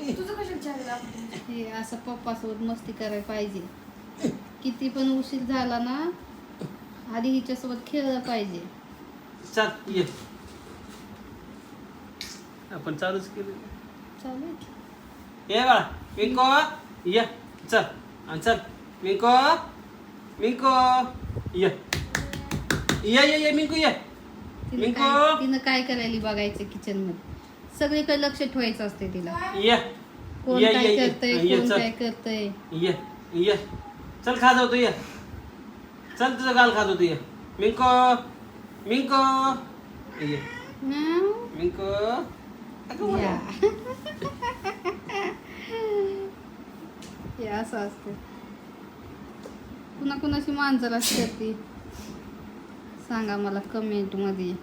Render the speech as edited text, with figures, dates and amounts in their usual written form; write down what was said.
तुझं कशाला चहा लागतो? हे असं पप्पासोबत मस्ती करायला पाहिजे. किती पण उशीर झाला ना, आधी हिच्यासोबत खेळलं पाहिजे. चल ये, आपण चालूच केलं. चालेल. ये बाळा मिंको, ये चल आणि चल मिंको, मिंको ये ये ये ये मिंकू ये. मिंको तिनं काय करायली बघायचं किचन मध्ये. सगळीकडे लक्ष ठेवायचं असते तिला. ये कोण ये काय ये करतंय, ये कोण चल काय करतंय. ये ये चल खा जाऊ तू ये. चल तुझं गाल खातो तू ये. मिंको, मिंको ये म्याऊ. मिंको. अगं या. बाळा. हे असं असतं. कुणा कुणाची मांजर असते ती सांगा मला कमेंट मध्ये.